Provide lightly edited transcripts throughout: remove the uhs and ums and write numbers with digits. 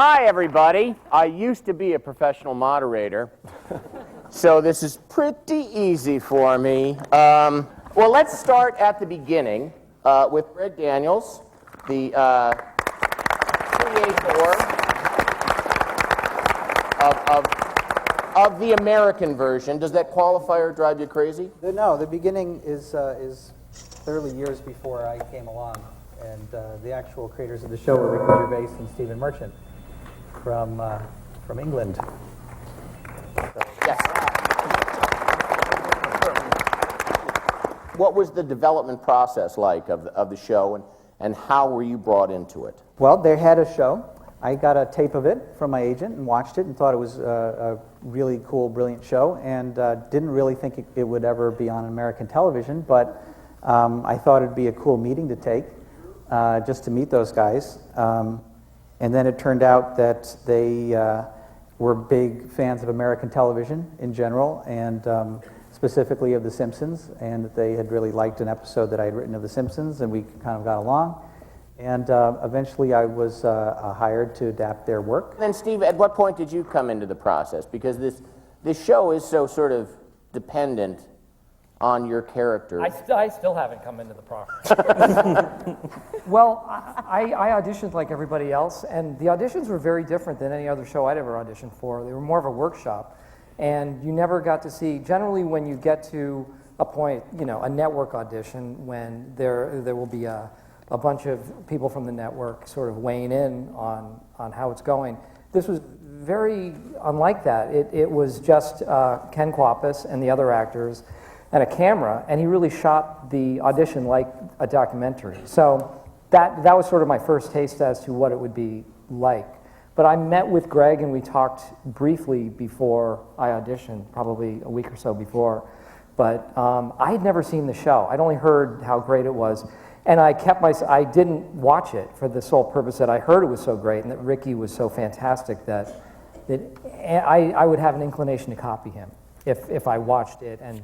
Hi, everybody. I used to be a professional moderator, so this is pretty easy for me. Well, let's start at the beginning with Greg Daniels, the creator of the American version. Does that qualifier drive you crazy? No, the beginning is clearly years before I came along, and the actual creators of the show were Ricky Gervais and Stephen Merchant from England. So. Yes. What was the development process like of the show, and how were you brought into it? Well, they had a show. I got a tape of it from my agent and watched it and thought it was a really cool, brilliant show, and didn't really think it would ever be on American television, but I thought it'd be a cool meeting to take, just to meet those guys. And then it turned out that they were big fans of American television in general, and specifically of The Simpsons, and that they had really liked an episode that I had written of The Simpsons, and we kind of got along. And eventually I was hired to adapt their work. And then, Steve, at what point did you come into the process? Because this show is so sort of dependent on your character. I still haven't come into the process. Well, I auditioned like everybody else, and the auditions were very different than any other show I'd ever auditioned for. They were more of a workshop, and you never got to see, generally when you get to a point, you know, a network audition, when there will be a bunch of people from the network sort of weighing in on how it's going. This was very unlike that. It was just Ken Pappas and the other actors and a camera, and he really shot the audition like a documentary. So that was sort of my first taste as to what it would be like. But I met with Greg and we talked briefly before I auditioned, probably a week or so before. But I had never seen the show. I'd only heard how great it was. And I didn't watch it for the sole purpose that I heard it was so great and that Ricky was so fantastic that I would have an inclination to copy him if I watched it. And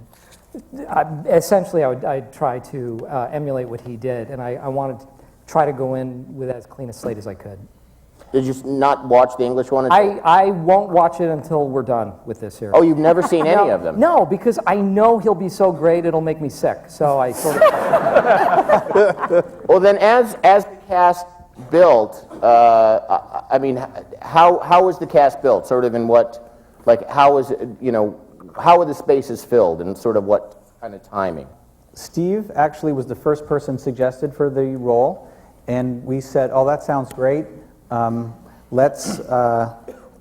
essentially I'd try to emulate what he did, and I wanted to try to go in with as clean a slate as I could. Did you not watch the English one? I won't watch it until we're done with this series. Oh, you've never seen any of them? No, because I know he'll be so great it'll make me sick. So I sort of... Well, then, as the cast built, I mean, how was the cast built? Sort of in what, like, how was it, you know, how were the spaces filled, and sort of what kind of timing? Steve actually was the first person suggested for the role, and we said, oh, that sounds great. Let's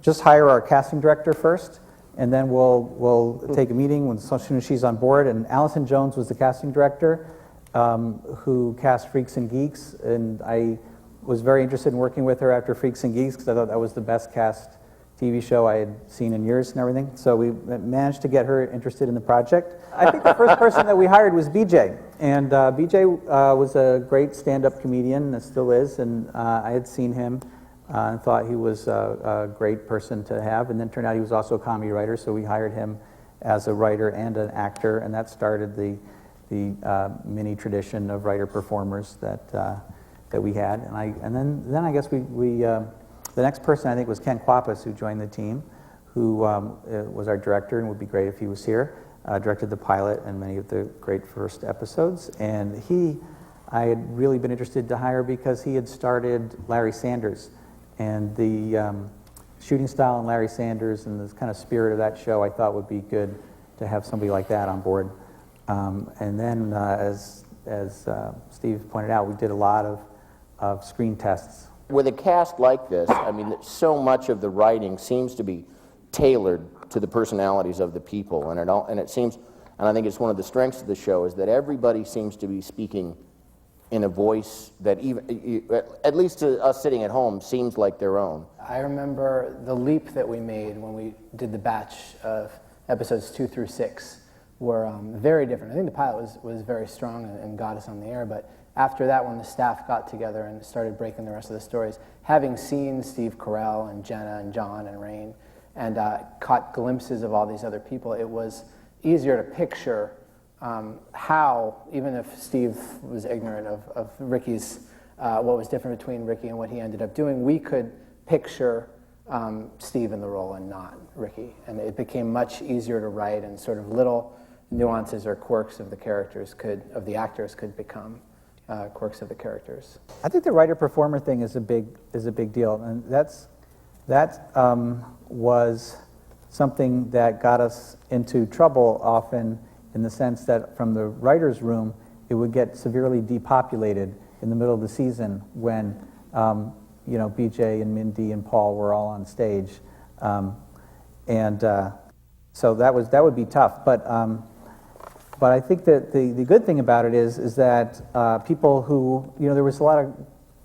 just hire our casting director first, and then we'll take a meeting as soon as she's on board. And Alison Jones was the casting director, who cast Freaks and Geeks, and I was very interested in working with her after Freaks and Geeks because I thought that was the best cast TV show I had seen in years and everything. So we managed to get her interested in the project. I think the first person that we hired was BJ, and BJ was a great stand-up comedian, and still is, and I had seen him and thought he was a great person to have, and then turned out he was also a comedy writer, so we hired him as a writer and an actor, and that started the mini tradition of writer-performers that we had. And then I guess the next person, I think, was Ken Pappas, who joined the team, who was our director, and would be great if he was here. Directed the pilot and many of the great first episodes. And I had really been interested to hire because he had started Larry Sanders. And the shooting style in Larry Sanders and the kind of spirit of that show, I thought would be good to have somebody like that on board. And then, as Steve pointed out, we did a lot of screen tests. With a cast like this, I mean, so much of the writing seems to be tailored to the personalities of the people, and it seems, and I think it's one of the strengths of the show, is that everybody seems to be speaking in a voice that even, at least to us sitting at home, seems like their own. I remember the leap that we made when we did the batch of episodes 2 through 6 were very different. I think the pilot was very strong and got us on the air, but after that, when the staff got together and started breaking the rest of the stories, having seen Steve Carell and Jenna and John and Rain, and caught glimpses of all these other people, it was easier to picture how, even if Steve was ignorant of Ricky's, what was different between Ricky and what he ended up doing, we could picture Steve in the role and not Ricky. And it became much easier to write, and sort of little nuances or quirks of the actors could become quirks of the characters. I think the writer-performer thing is a big deal, and that was something that got us into trouble often, in the sense that from the writer's room, it would get severely depopulated in the middle of the season when BJ and Mindy and Paul were all on stage, so that would be tough. But I think that the good thing about it is that people who, there was a lot of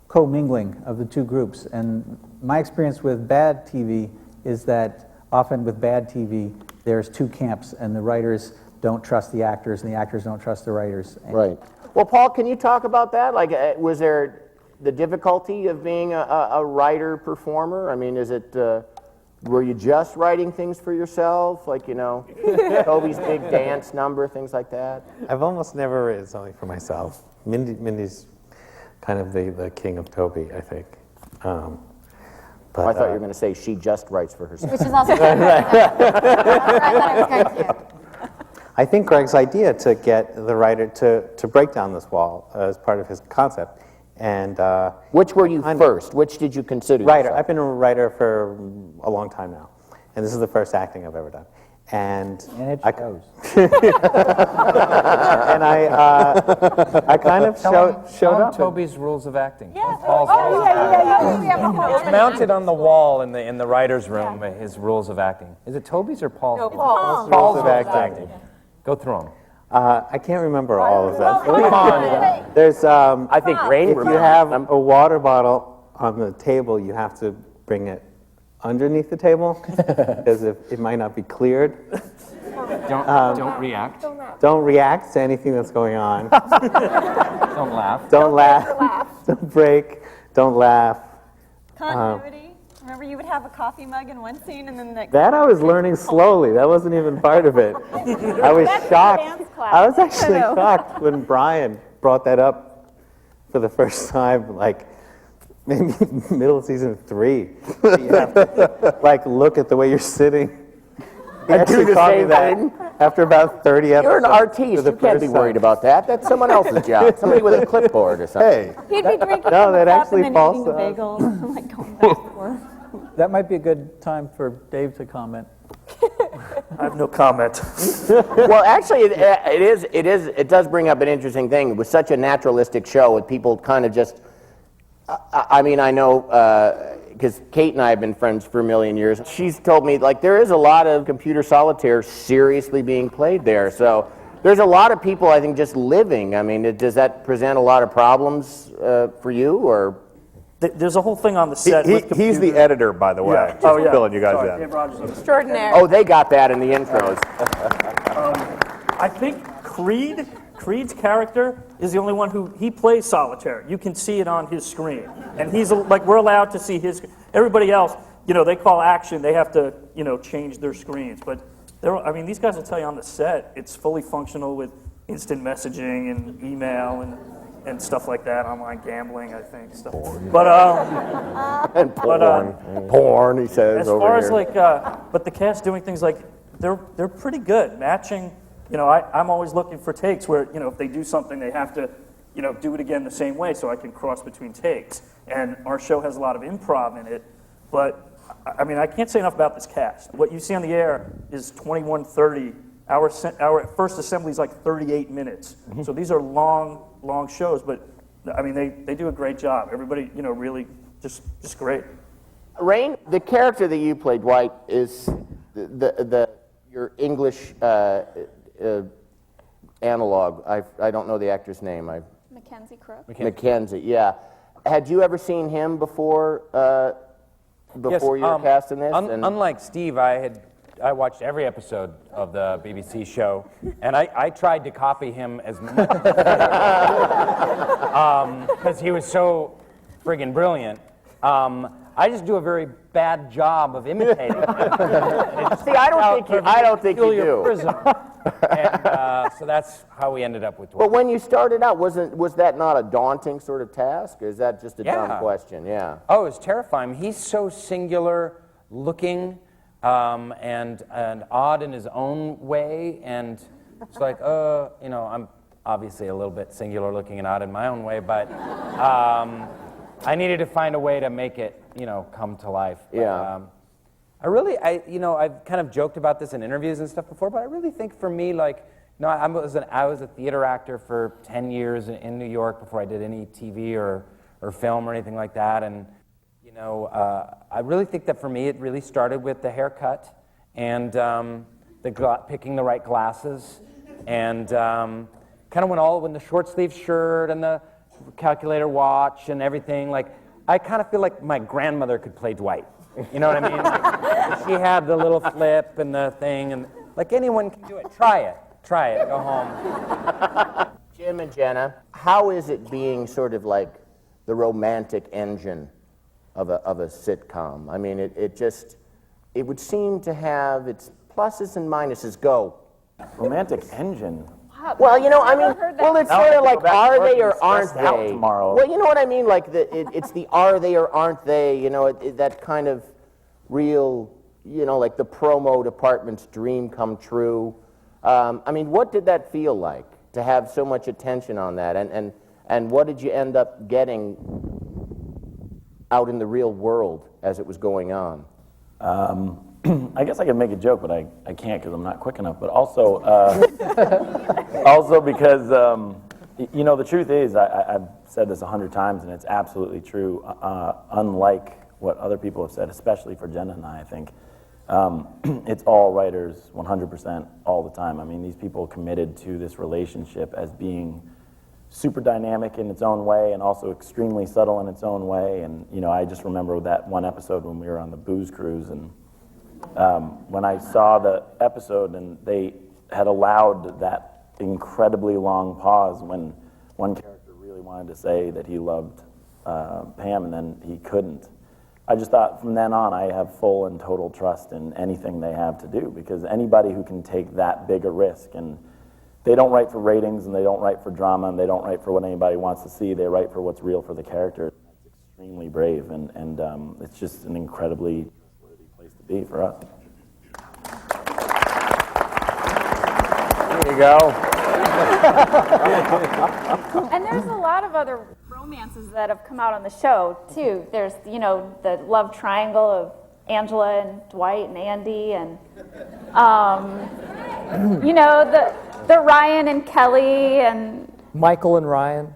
co-mingling of the two groups, and my experience with bad TV is that often with bad TV, there's two camps, and the writers don't trust the actors, and the actors don't trust the writers. Right. Well, Paul, can you talk about that? Like, was there the difficulty of being a writer-performer? I mean, were you just writing things for yourself? Like, Toby's big dance number, things like that? I've almost never written something for myself. Mindy's kind of the king of Toby, I think. But, I thought you were going to say she just writes for herself. Which is also good. That's what I thought I was going to. I think Greg's idea to get the writer to break down this wall as part of his concept. And which were you first? Which did you consider writer? yourself? I've been a writer for a long time now, and this is the first acting I've ever done. And it shows. and I kind of showed up. Toby's rules of acting. Yeah. Paul's rules of acting. We have a whole It's mounted on the wall in the writer's room. His rules of acting. Is it Toby's or Paul's? No, Paul's. Rules of acting. Go through them. I can't remember all of that. Come on. There's I think Rain if you have a water bottle on the table, you have to bring it underneath the table because it might not be cleared. Don't react. Don't react to anything that's going on. Don't laugh. Don't laugh. Don't break. Don't laugh. Continuity. Remember, you would have a coffee mug in one scene, and then the That I was learning slowly. That wasn't even part of it. I was shocked. dance class. I was actually shocked when Brian brought that up for the first time, like maybe middle of season 3. You have to look at the way you're sitting. He And do actually the taught me same that thing? after about 30 episodes. You're an artiste. for the You can't first be time. worried about that. That's someone else's job. Somebody with a clipboard or something. Hey, he'd be drinking No, from that the cup actually and then falls eating a out. bagel, and like going back and forth. That might be a good time for Dave to comment. I have no comment. Well, actually, it does bring up an interesting thing. It was such a naturalistic show with people kind of just, I mean, I know, because Kate and I have been friends for a million years. She's told me, there is a lot of computer solitaire seriously being played there. So there's a lot of people, I think, just living. I mean, does that present a lot of problems for you, or? There's a whole thing on the set. with He's the editor, by the way. Yeah. Just Oh, yeah. filling you guys Sorry, in. Dave Rogers. Extraordinary. Oh, they got that in the intros. I think Creed's character is the only one he plays solitaire. You can see it on his screen. And he's we're allowed to see his, everybody else, they call action, they have to, change their screens. But these guys will tell you on the set, it's fully functional with instant messaging and email and stuff like that, online gambling, I think. Stuff. But And porn, he says as over far here. as but the cast doing things they're pretty good matching. I'm always looking for takes where if they do something they have to do it again the same way so I can cross between takes. And our show has a lot of improv in it, but I can't say enough about this cast. What you see on the air is 21:30. Our first assembly is 38 minutes. So these are long shows, but they do a great job. Everybody really just great. Rain, the character that you played, Dwight, is your English analog. I don't know the actor's name. Mackenzie Crook. Mackenzie, yeah. Had you ever seen him before you were cast in this? Unlike Steve, I watched every episode of the BBC show, and I tried to copy him as much because he was so friggin' brilliant. I just do a very bad job of imitating him. See, I don't think you do. Prism. And so that's how we ended up with Dwight. But when you started out, was that not a daunting sort of task? Or is that just a dumb Yeah. question? Yeah. Oh, it's terrifying. He's so singular looking and odd in his own way. And it's like, you know, I'm obviously a little bit singular looking and odd in my own way, but I needed to find a way to make it, you know, come to life. But, Yeah. you know, I've kind of joked about this in interviews and stuff before, but I really think for me, like, you know, I was a theater actor for 10 years in New York before I did any TV or film or anything like that. And, you know, I really think that for me, it really started with the haircut and picking the right glasses and kind of when the short sleeve shirt and the calculator watch and everything, like, I kind of feel like my grandmother could play Dwight. You know what I mean? Like, she had the little flip and the thing, and like anyone can do it. Try it, go home. Jim and Jenna, how is it being sort of like the romantic engine of a sitcom? I mean, it would seem to have its pluses and minuses. Go. Romantic engine. Well, you know, I mean, well, it's Now I sort have of to like, go back to are work they and or aren't stressed out they? tomorrow. Well, you know what I mean? Like, it's the are they or aren't they, you know, that kind of real, you know, like the promo department's dream come true. I mean, what did that feel like to have so much attention on that? And what did you end up getting out in the real world as it was going on? I guess I could make a joke, but I can't because I'm not quick enough. But also, also because, you know, the truth is, I've said this 100 times, and it's absolutely true. Unlike what other people have said, especially for Jenna and I think, it's all writers 100% all the time. I mean, these people committed to this relationship as being super dynamic in its own way and also extremely subtle in its own way. And, you know, I just remember that one episode when we were on the booze cruise, and when I saw the episode and they had allowed that incredibly long pause when one character really wanted to say that he loved Pam and then he couldn't. I just thought from then on I have full and total trust in anything they have to do, because anybody who can take that big a risk, and they don't write for ratings and they don't write for drama and they don't write for what anybody wants to see, they write for what's real for the character. It's extremely brave, and it's just an incredibly trustworthy place to be for us. There you go. And there's a lot of other romances that have come out on the show, too. There's, you know, the love triangle of Angela and Dwight and Andy, and, you know, the Ryan and Kelly and... Michael and Ryan.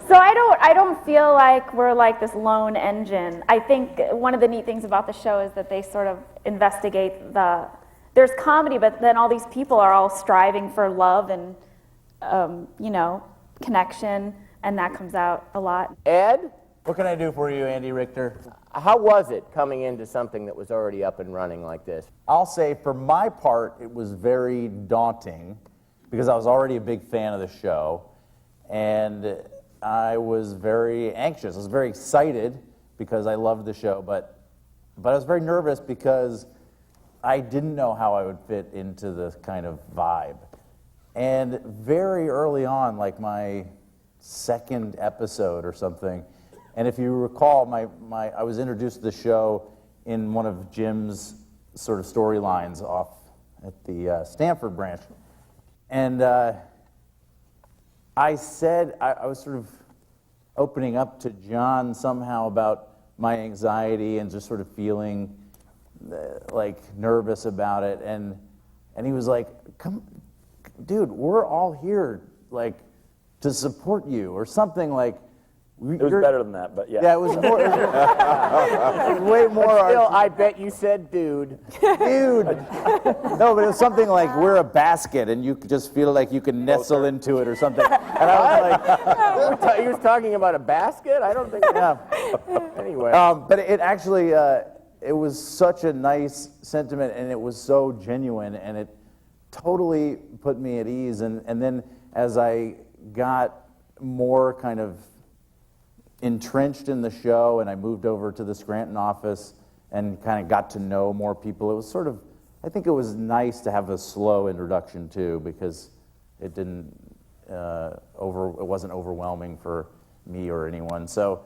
So I don't feel like we're like this lone engine. I think one of the neat things about the show is that they sort of investigate there's comedy, but then all these people are all striving for love and, you know, connection, and that comes out a lot. Ed, What can I do for you, Andy Richter? how was it coming into something that was already up and running like this? I'll say for my part, it was very daunting because I was already a big fan of the show, and I was very anxious. I was very excited because I loved the show, but I was very nervous because I didn't know how I would fit into this kind of vibe. And very early on, like my second episode or something, and if you recall, I was introduced to the show in one of Jim's sort of storylines off at the Stanford branch. And I said, I was sort of opening up to John somehow about my anxiety and just sort of feeling like nervous about it. And he was like, "Come, dude, we're all here like to support you," or something like. It was better than that, but yeah. Yeah, it was more. It was way more. Still, I bet you said dude. Dude. No, but it was something like we're a basket, and you just feel like you can nestle into it or something. And I was like, He was talking about a basket? I don't think. yeah. Anyway. But it actually, it was such a nice sentiment, and it was so genuine, and it totally put me at ease. And then as I got more kind of entrenched in the show, and I moved over to the Scranton office and kind of got to know more people. It was sort of, I think it was nice to have a slow introduction too, because it didn't, it wasn't overwhelming for me or anyone. So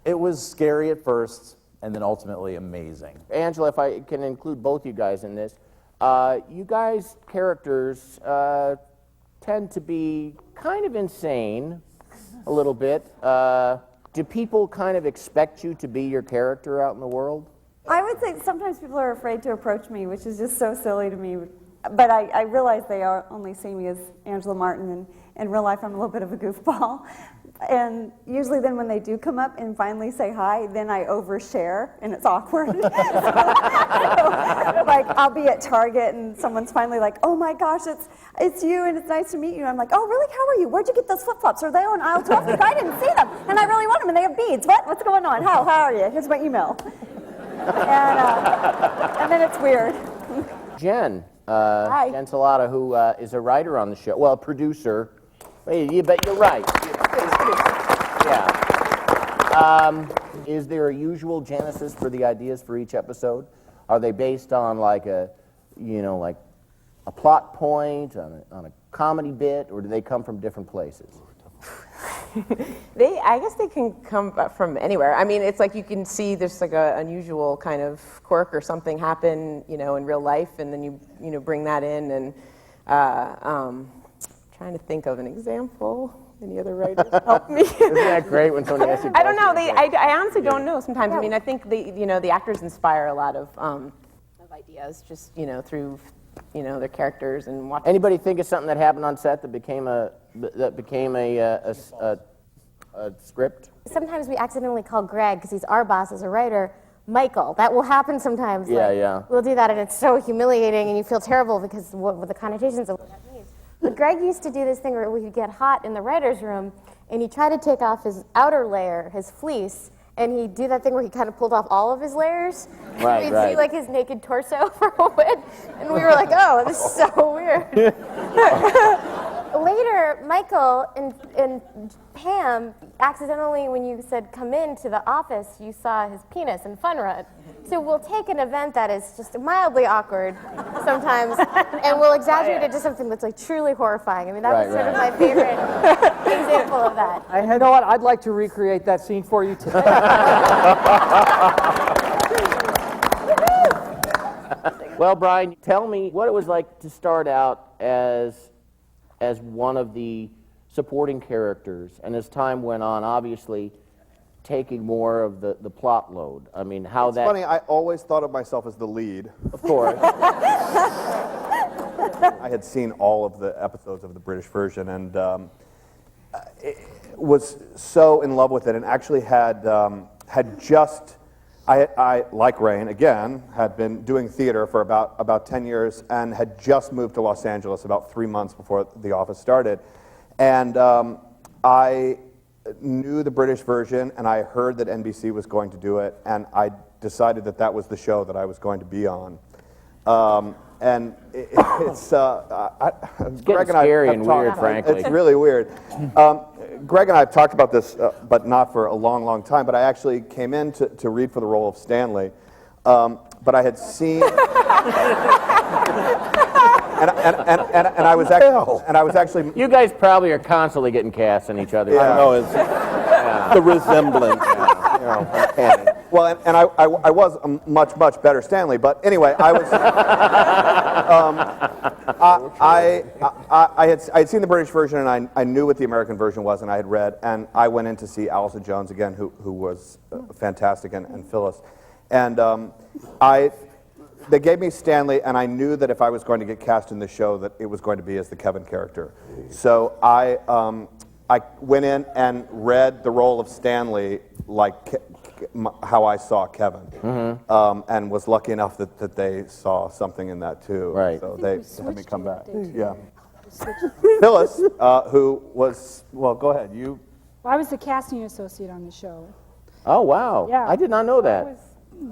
it was scary at first, and then ultimately amazing. Angela, if I can include both you guys in this, you guys' characters tend to be kind of insane a little bit. Do people kind of expect you to be your character out in the world? I would say sometimes people are afraid to approach me, which is just so silly to me. But I realize they only see me as Angela Martin, and in real life I'm a little bit of a goofball. And usually then when they do come up and finally say hi, then I overshare and it's awkward. So, like I'll be at Target and someone's finally like, oh my gosh, it's you and it's nice to meet you. And I'm like, oh really, how are you? Where'd you get those flip-flops? Are they on aisle 12? Because I didn't see them and I really want them and they have beads. What's going on? How are you? Here's my email. And then it's weird. Jen, Hi. Jen Salata, who is a writer on the show, well, a producer. You bet you're right. Yeah. Is there a usual genesis for the ideas for each episode? Are they based on like a plot point, on a comedy bit, or do they come from different places? I guess they can come from anywhere. I mean, it's like you can see there's like a unusual kind of quirk or something happen, in real life, and then you bring that in. And trying to think of an example. Any other writers help me? Isn't that great when somebody asks you? I don't know. I honestly don't know. Sometimes I mean, I think the actors inspire a lot of ideas just through their characters and watching. Anybody think of something that happened on set that became a script? Sometimes we accidentally call Greg, because he's our boss as a writer, Michael. That will happen sometimes. Yeah. We'll do that, and it's so humiliating, and you feel terrible because what the connotations of what that means. But Greg used to do this thing where we could get hot in the writer's room, and he'd try to take off his outer layer, his fleece, and he'd do that thing where he kind of pulled off all of his layers. Right, We'd right. see like his naked torso for a bit, and we were like, oh, this is so weird. Later, Michael and Pam, accidentally, when you said come into the office, you saw his penis in Fun Run. So we'll take an event that is just mildly awkward sometimes, and we'll exaggerate it to something that's like truly horrifying. I mean, that was sort of my favorite example of that. You know what? I'd like to recreate that scene for you today. Well, Brian, tell me what it was like to start out as one of the supporting characters, and as time went on, obviously taking more of the plot load. I mean, how It's that... funny, I always thought of myself as the lead. Of course. I had seen all of the episodes of the British version and was so in love with it, and actually had just... I, like Rain, again, had been doing theater for about 10 years and had just moved to Los Angeles about 3 months before The Office started. And I knew the British version, and I heard that NBC was going to do it, and I decided that that was the show that I was going to be on. And it's getting scary and weird, frankly. It's really weird. Greg and I have talked about this, but not for a long, long time. But I actually came in to read for the role of Stanley, but I had seen, and I was actually. You guys probably are constantly getting cast on each other. Yeah. I know it's the resemblance. Well, and I was a much better Stanley, but anyway, I was. I had seen the British version, and I knew what the American version was, and I had read, and I went in to see Alison Jones again, who was fantastic, and Phyllis, and they gave me Stanley, and I knew that if I was going to get cast in the show, that it was going to be as the Kevin character. So I went in and read the role of Stanley like how I saw Kevin, and was lucky enough that they saw something in that too. Right. So they had me come back. Yeah. Phyllis, who was, well, go ahead. You. Well, I was the casting associate on the show. Oh, wow. Yeah. I did not know that.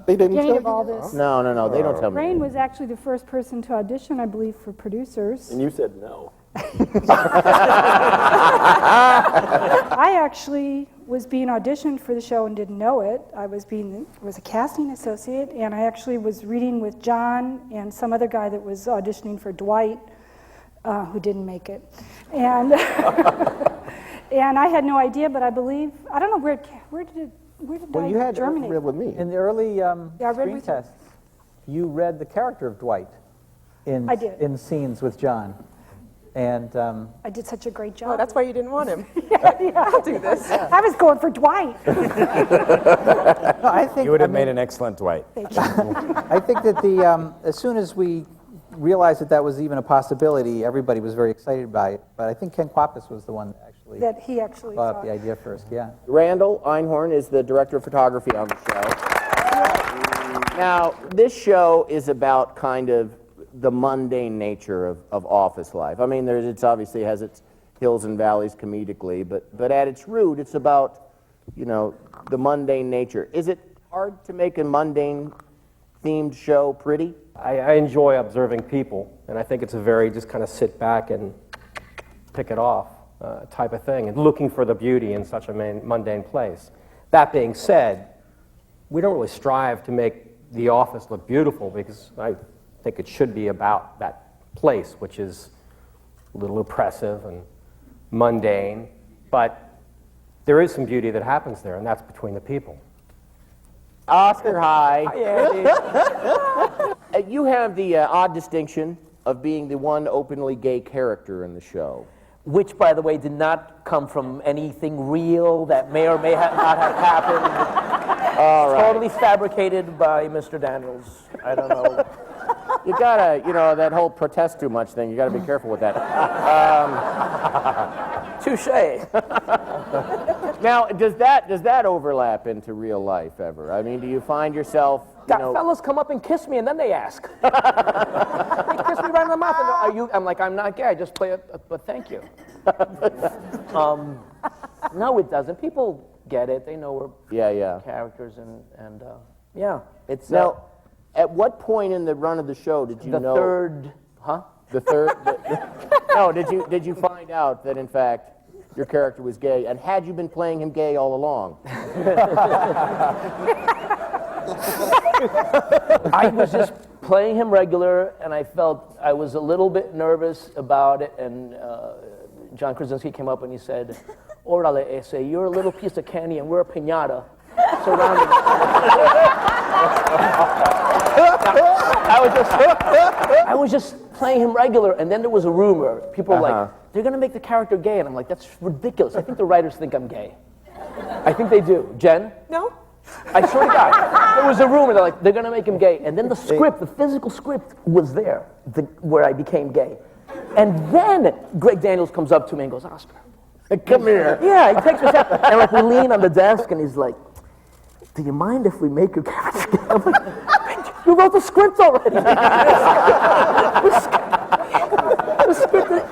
They didn't Beginning tell of all this. No, they don't tell me. Rain was actually the first person to audition, I believe, for producers. And you said no. I actually was being auditioned for the show and didn't know it. I was a casting associate, and I actually was reading with John and some other guy that was auditioning for Dwight, who didn't make it. And and I had no idea, but I believe, I don't know where did Well, you had germinate? read with me. In the early I read screen with you. tests, you read the character of Dwight I did. in scenes with John. And I did such a great job. Oh, that's why you didn't want him. yeah. I'll do this. I was going for Dwight. I think You would have made an excellent Dwight. Thank you. I think that as soon as we realized that was even a possibility, everybody was very excited by it. But I think Ken Pappas was the one that He actually thought up thought. the idea first. Yeah. Randall Einhorn is the director of photography on the show. Now, this show is about kind of the mundane nature of office life. I mean, it's obviously has its hills and valleys comedically, but at its root, it's about, the mundane nature. Is it hard to make a mundane themed show pretty? I enjoy observing people, and I think it's a very just kind of sit back and pick it off type of thing, and looking for the beauty in such a mundane place. That being said, we don't really strive to make the office look beautiful, because I think it should be about that place, which is a little oppressive and mundane, but there is some beauty that happens there, and that's between the people. Oscar, hi. Hi, Andy. You have the odd distinction of being the one openly gay character in the show. Which, by the way, did not come from anything real that may or may not have happened. All right. Totally fabricated by Mr. Daniels. I don't know. You gotta, that whole protest too much thing, you gotta be careful with that. Touche. Now, does that overlap into real life ever? I mean, do you find yourself, Got fellas come up and kiss me, and then they ask. They kiss me right in the mouth, and are you? I'm like, I'm not gay. I just play it, but thank you. No, it doesn't. People get it. They know we're characters, and yeah, it's now. At what point in the run of the show did you know? The third, huh? The third. No, did you find out that in fact your character was gay, and had you been playing him gay all along? I was just playing him regular, and I felt I was a little bit nervous about it, and John Krasinski came up and he said, "Orale ese, you're a little piece of candy, and we're a piñata surrounded." I was just playing him regular, and then there was a rumor. People were like, "They're gonna make the character gay," and I'm like, "That's ridiculous. I think the writers think I'm gay. I think they do." Jen? No. I swear to God, there was a rumor that they're gonna make him gay, and then the script, the physical script, was there, where I became gay, and then Greg Daniels comes up to me and goes, "Oscar, come here." Yeah, he takes me aside, and we lean on the desk, and he's like, "Do you mind if we make your character gay?" I'm like, "You wrote the script already."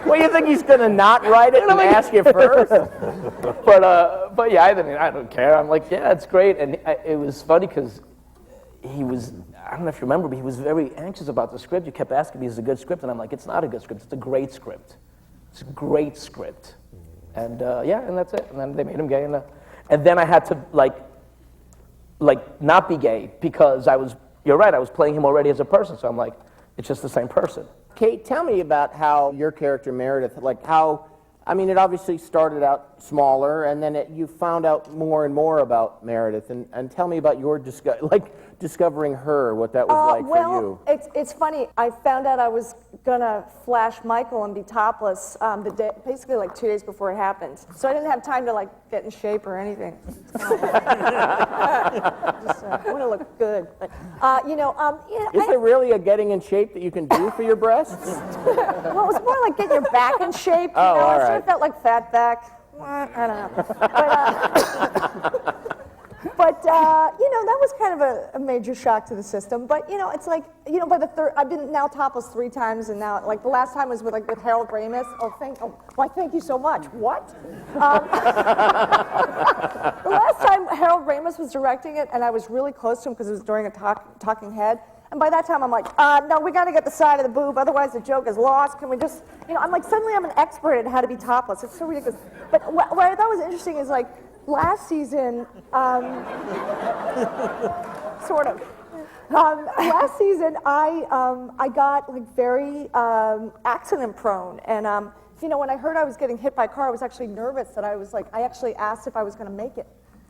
Well, you think he's gonna not write it and ask you first? But yeah, I don't care. I'm like, yeah, it's great, and it was funny because he was, I don't know if you remember, but he was very anxious about the script. You kept asking me, "Is it a good script?" And I'm like, "It's not a good script. It's a great script. It's a great script." And yeah, and that's it. And then they made him gay, and then I had to like not be gay because you're right, I was playing him already as a person. So I'm like, it's just the same person. Kate, tell me about how your character Meredith, it obviously started out smaller, and then you found out more and more about Meredith, and tell me about your discovering her, what that was like for you. It's funny. I found out I was gonna flash Michael and be topless basically like 2 days before it happened. So I didn't have time to get in shape or anything. Just I want to look good. But, Is there really a getting in shape that you can do for your breasts? Well, it was more like getting your back in shape. Oh, all I right. sort of felt like fat back. I don't know. But that was kind of a major shock to the system. But it's like by the third, I've been now topless 3 times, and now the last time was with Harold Ramis. Why thank you so much. What? The last time Harold Ramis was directing it, and I was really close to him because it was during a Talking Head. And by that time, I'm like, no, we got to get the side of the boob, otherwise the joke is lost. Can we just, I'm like, suddenly I'm an expert at how to be topless. It's so ridiculous. But what I thought was interesting is last season, sort of. Last season, I got like very accident prone, and you know, when I heard I was getting hit by a car, I was actually nervous. That I actually asked if I was going to make it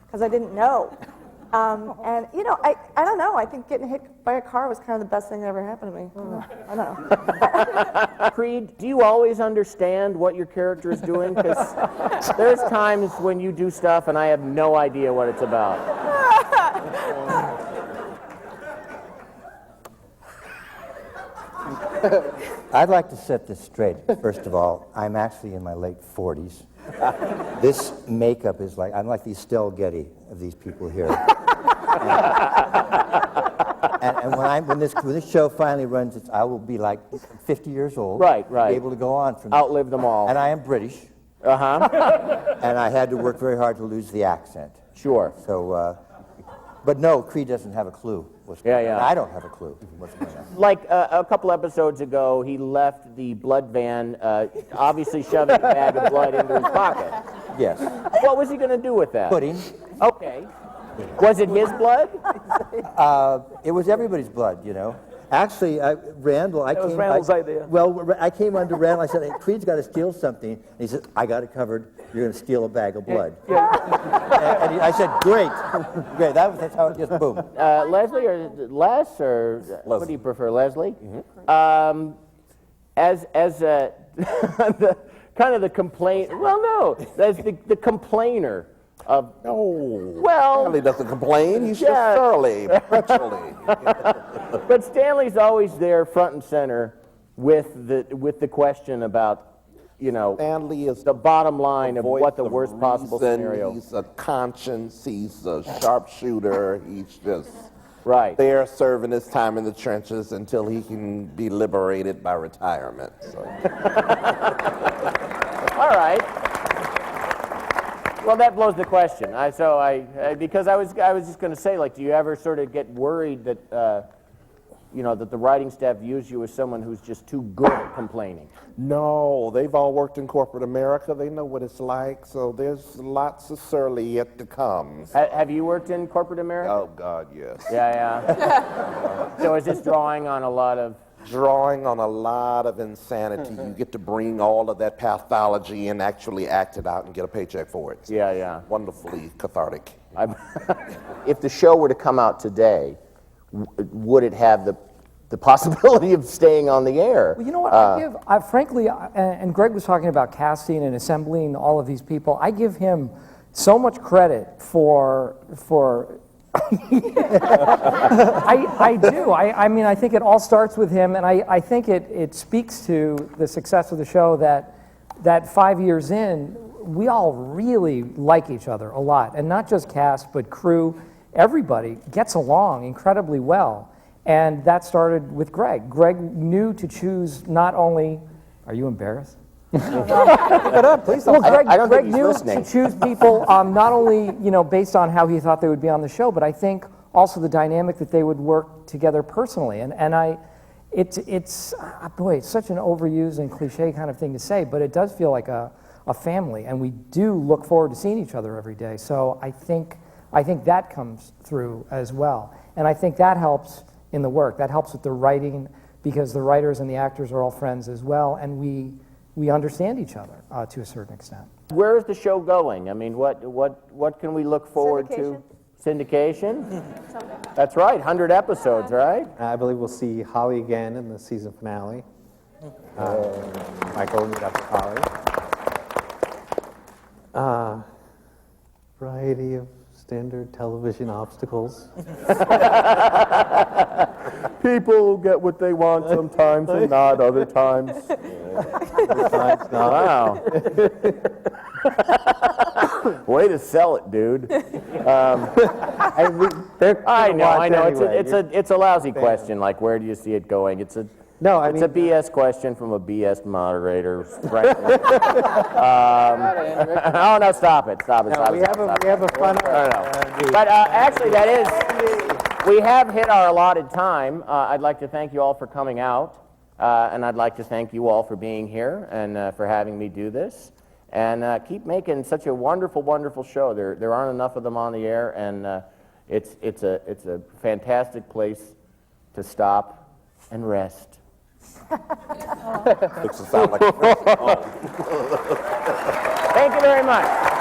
because I didn't know. And you know, I don't know. I think getting hit by a car was kind of the best thing that ever happened to me. I don't know. Creed, do you always understand what your character is doing? Because there's times when you do stuff and I have no idea what it's about. I'd like to set this straight. First of all, I'm actually in my late 40s. This makeup is like, I'm like the Estelle Getty of these people here. And when this show finally runs, I will be like 50 years old. Right. Be able to go on from outlive them all. And I am British. Uh-huh. And I had to work very hard to lose the accent. Sure. So, but no, Creed doesn't have a clue what's going on. I don't have a clue what's going on. Like a couple episodes ago, he left the blood van, obviously shoving a bag of blood into his pocket. Yes. What was he going to do with that? Pudding. Okay. Was it his blood? It was everybody's blood, you know. Actually, Randall, That was Randall's idea. Well, I came under Randall. I said, hey, Creed's got to steal something. And he said, I got it covered. You're going to steal a bag of blood. And I said, great. Great. That's how it just boom. Leslie or Les, or what do you prefer, Leslie? Mm-hmm. As the kind of the complaint. Well, no, as the complainer. Well, Stanley doesn't complain. He's just surly, petulant. But Stanley's always there, front and center, with the question about, you know, Stanley is the bottom line of what the worst possible scenario. He's a conscience. He's a sharpshooter. He's just there serving his time in the trenches until he can be liberated by retirement. So. All right. Well, that blows the question. Because I was just going to say, like, do you ever sort of get worried that, you know, that the writing staff views you as someone who's just too good at complaining? No, they've all worked in corporate America. They know what it's like. So there's lots of surly yet to come. Have you worked in corporate America? Oh God, yes. Yeah. So is this drawing on a lot of insanity? You get to bring all of that pathology and actually act it out and get a paycheck for it. Yeah. Wonderfully cathartic. If the show were to come out today, would it have the possibility of staying on the air? Well, you know what? Frankly, and Greg was talking about casting and assembling all of these people. I give him so much credit for I do. I mean, I think it all starts with him, and I think it speaks to the success of the show that 5 years in, we all really like each other a lot, and not just cast, but crew. Everybody gets along incredibly well, and that started with Greg. Greg knew to choose not only. Are you embarrassed? Please don't. Well, Greg knew to choose people not only based on how he thought they would be on the show, but I think also the dynamic that they would work together personally. It's such an overused and cliche kind of thing to say, but it does feel like a family, and we do look forward to seeing each other every day. So I think that comes through as well, and I think that helps in the work. That helps with the writing because the writers and the actors are all friends as well, and we understand each other to a certain extent. Where is the show going? I mean, what can we look forward to? Syndication? That's right, 100 episodes, right? I believe we'll see Holly again in the season finale. Michael will meet up with Holly. Variety of standard television obstacles. People get what they want sometimes and not other times. Wow. Way to sell it, dude. I know. It's a lousy question. Like, where do you see it going? It's a BS question from a BS moderator. Frankly. Oh no! Stop it! We have a fun. But actually, that is. We have hit our allotted time. I'd like to thank you all for coming out, and I'd like to thank you all for being here and for having me do this. and keep making such a wonderful, wonderful show. There aren't enough of them on the air, and it's a fantastic place to stop and rest. Makes it sound like a Thank you very much.